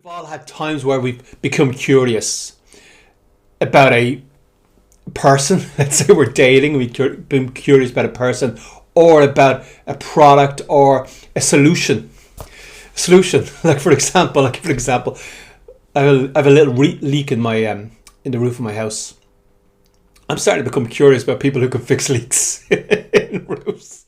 We've all had times where we've become curious about a person. Let's say we're dating, we've been curious about a person or about a product or a solution. Like for example, I have a little leak in my in the roof of my house. I'm starting to become curious about people who can fix leaks in roofs.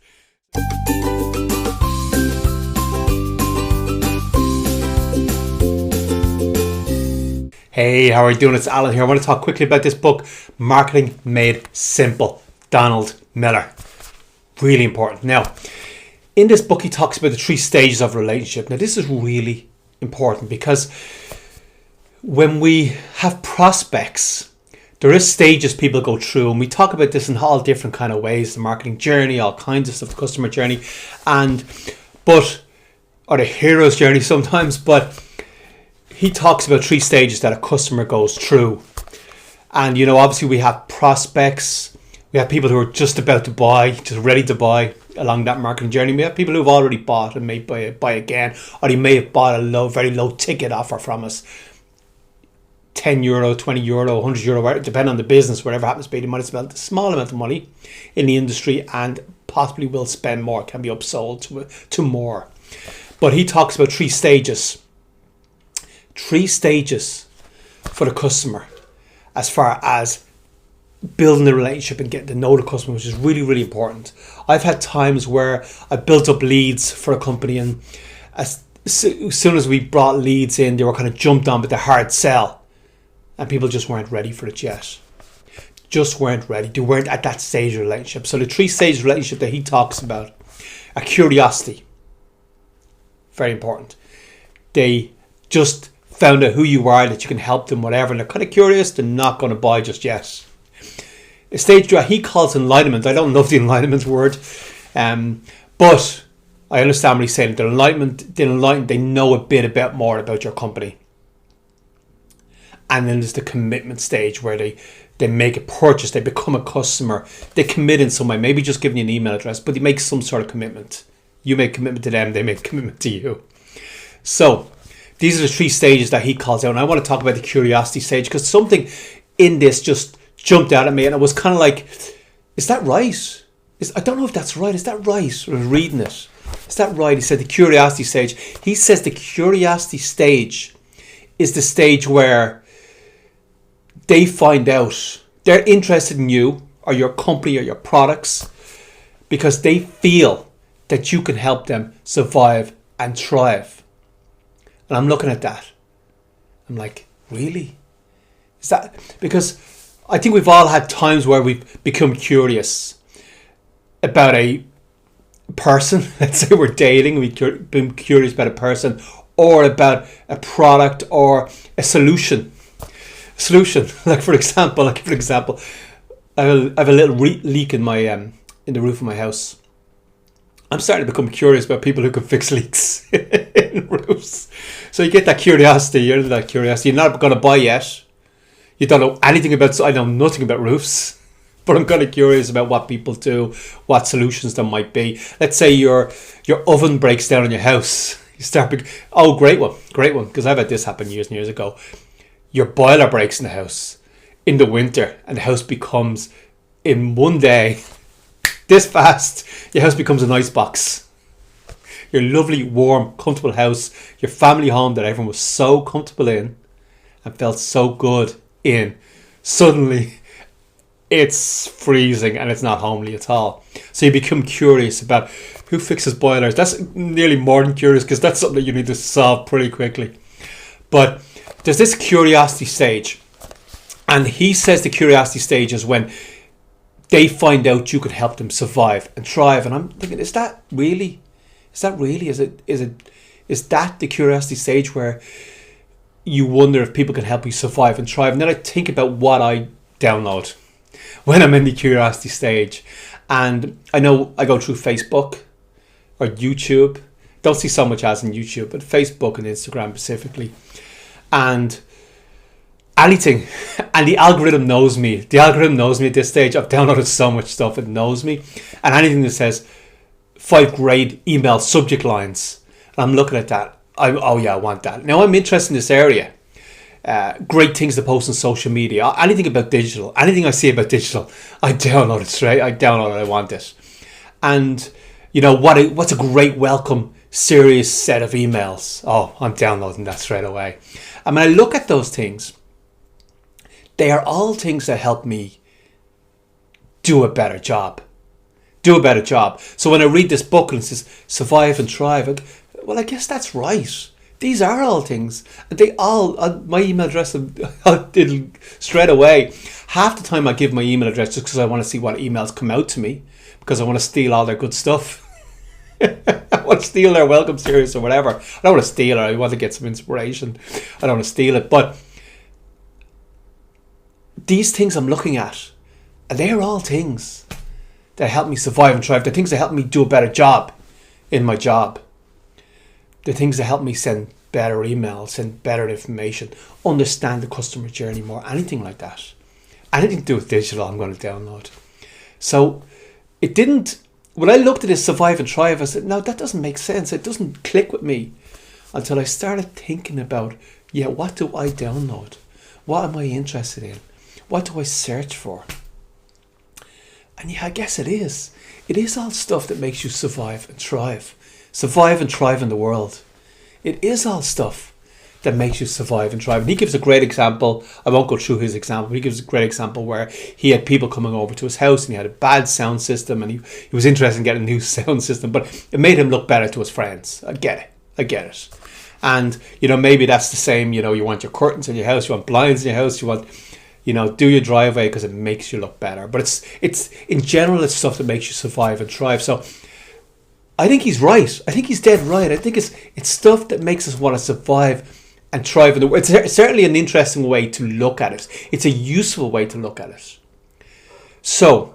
Hey, how are you doing? It's Alan here. I want to talk quickly about this book, Marketing Made Simple, Donald Miller. Really important. Now, in this book, he talks about the 3 stages of a relationship. Now, this is really important because when we have prospects, there is stages people go through, and we talk about this in all different kind of ways, the marketing journey, all kinds of stuff, the customer journey, or the hero's journey sometimes, but he talks about 3 stages that a customer goes through. And, you know, obviously we have prospects, we have people who are just about to buy, just ready to buy along that marketing journey. We have people who've already bought and may buy again, or they may have bought a very low ticket offer from us. €10, €20, €100, depending on the business, whatever happens to be. They might have spent a small amount of money in the industry and possibly will spend more, can be upsold to more. But he talks about 3 stages. 3 stages for the customer as far as building the relationship and getting to know the customer, which is really, really important. I've had times where I built up leads for a company, and as soon as we brought leads in, they were kind of jumped on with the hard sell, and people just weren't ready for it yet. Just weren't ready. They weren't at that stage of the relationship. So the 3 stages of relationship that he talks about are curiosity. Very important. They just found out who you are, that you can help them, whatever, and they're kind of curious. They're not going to buy just yet. A stage he calls enlightenment. I don't love the enlightenment word, but I understand what he's saying. The enlightenment, they know a bit about more about your company. And then there's the commitment stage where they make a purchase, they become a customer, they commit in some way, maybe just giving you an email address, but they make some sort of commitment. You make commitment to them, they make commitment to you. So these are the 3 stages that he calls out. And I want to talk about the curiosity stage because something in this just jumped out at me, and I was kind of like, is that right? I don't know if that's right. Is that right? I was reading it. Is that right? He said the curiosity stage. He says the curiosity stage is the stage where they find out they're interested in you or your company or your products because they feel that you can help them survive and thrive. And I'm looking at that. I'm like, really? Is that because I think we've all had times where we've become curious about a person. Let's say we're dating, we've been curious about a person or about a product or a solution. Like for example, I have a little leak in my in the roof of my house. I'm starting to become curious about people who can fix leaks in roofs. So you get that curiosity. You're not going to buy yet. You don't know anything about. I know nothing about roofs, but I'm kind of curious about what people do, what solutions there might be. Let's say your oven breaks down in your house. You start. Great one, because I've had this happen years and years ago. Your boiler breaks in the house in the winter, and the house becomes, in one day, this fast, your house becomes an icebox. Your lovely, warm, comfortable house, your family home that everyone was so comfortable in and felt so good in, suddenly it's freezing and it's not homely at all. So you become curious about who fixes boilers. That's nearly more than curious because that's something that you need to solve pretty quickly. But there's this curiosity stage, and he says the curiosity stage is when they find out you could help them survive and thrive. And I'm thinking, is that really? Is that the curiosity stage where you wonder if people can help you survive and thrive? And then I think about what I download when I'm in the curiosity stage. And I know I go through Facebook or YouTube. Don't see so much as in YouTube, but Facebook and Instagram specifically. And anything, and the algorithm knows me. The algorithm knows me at this stage. I've downloaded so much stuff, it knows me. And anything that says 5 great email subject lines, and I'm looking at that, Oh yeah, I want that. Now I'm interested in this area. Great things to post on social media. Anything about digital, anything I see about digital, I download it straight. I download it. I want it. And what's a great welcome serious set of emails? Oh, I'm downloading that straight away. And when I look at those things, they are all things that help me do a better job. Do a better job. So when I read this book and it says survive and thrive, well, I guess that's right. These are all things. They all, my email address, I did straight away. Half the time I give my email address just because I want to see what emails come out to me, because I want to steal all their good stuff. I want to steal their welcome series or whatever. I don't want to steal it. I want to get some inspiration. I don't want to steal it. But these things I'm looking at, and they're all things that help me survive and thrive. They're things that help me do a better job in my job. The things that help me send better emails, send better information, understand the customer journey more, anything like that. Anything to do with digital, I'm going to download. So it didn't, when I looked at this survive and thrive, I said, no, that doesn't make sense. It doesn't click with me until I started thinking about, what do I download? What am I interested in? What do I search for? And I guess it is. It is all stuff that makes you survive and thrive. Survive and thrive in the world. It is all stuff that makes you survive and thrive. And he gives a great example. I won't go through his example. He gives a great example where he had people coming over to his house and he had a bad sound system, and he was interested in getting a new sound system, but it made him look better to his friends. I get it. And, maybe that's the same, you want your curtains in your house, you want blinds in your house, you want, do your driveway because it makes you look better. But it's in general, it's stuff that makes you survive and thrive. So I think he's right. I think he's dead right. I think it's stuff that makes us want to survive and thrive in the world. It's certainly an interesting way to look at it. It's a useful way to look at it. So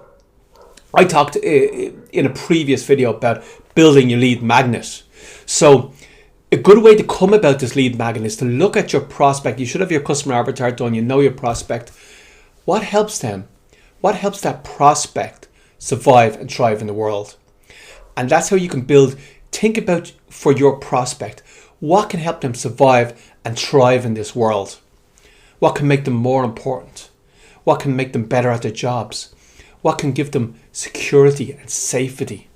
I talked in a previous video about building your lead magnet. So a good way to come about this lead magnet is to look at your prospect. You should have your customer avatar done. You know your prospect. What helps them? What helps that prospect survive and thrive in the world? And that's how you can think about for your prospect, what can help them survive and thrive in this world? What can make them more important? What can make them better at their jobs? What can give them security and safety?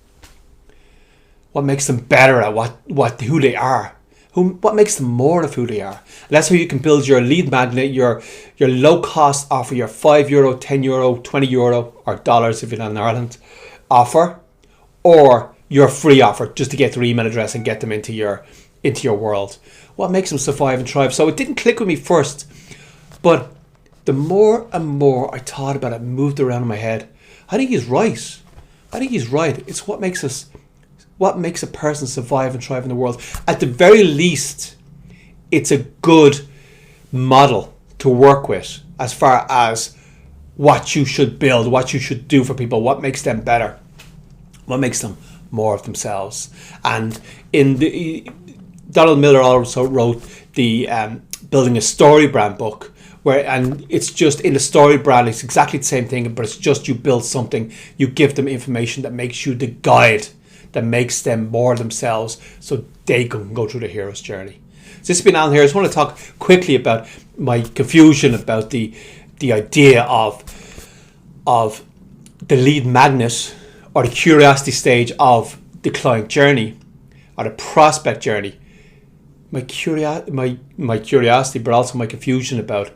What makes them better at who they are? What makes them more of who they are? And that's how you can build your lead magnet, your low cost offer, your €5, €10, €20 or dollars if you're not in Ireland offer, or your free offer just to get their email address and get them into your world. What makes them survive and thrive? So it didn't click with me first, but the more and more I thought about it, moved around in my head, I think he's right. It's what makes a person survive and thrive in the world. At the very least, it's a good model to work with as far as what you should build, what you should do for people, what makes them better, what makes them more of themselves. And Donald Miller also wrote the Building a Story Brand book, and it's just in the story brand, it's exactly the same thing, but it's just you build something, you give them information that makes you the guide, that makes them more themselves so they can go through the hero's journey. So this has been Alan here. I just want to talk quickly about my confusion about the idea of the lead magnet or the curiosity stage of the client journey or the prospect journey. My curiosity, but also my confusion about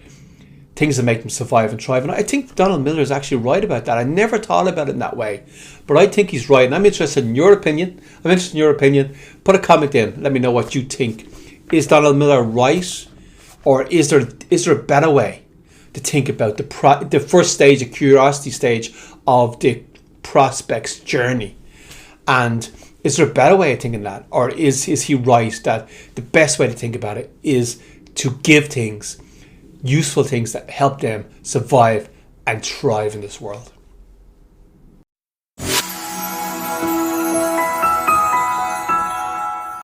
things that make them survive and thrive. And I think Donald Miller is actually right about that. I never thought about it in that way, but I think he's right. And I'm interested in your opinion. Put a comment in. Let me know what you think. Is Donald Miller right? Or is there a better way to think about the first stage, the curiosity stage of the prospect's journey? And is there a better way of thinking that? Or is he right that the best way to think about it is to give things, useful things that help them survive and thrive in this world?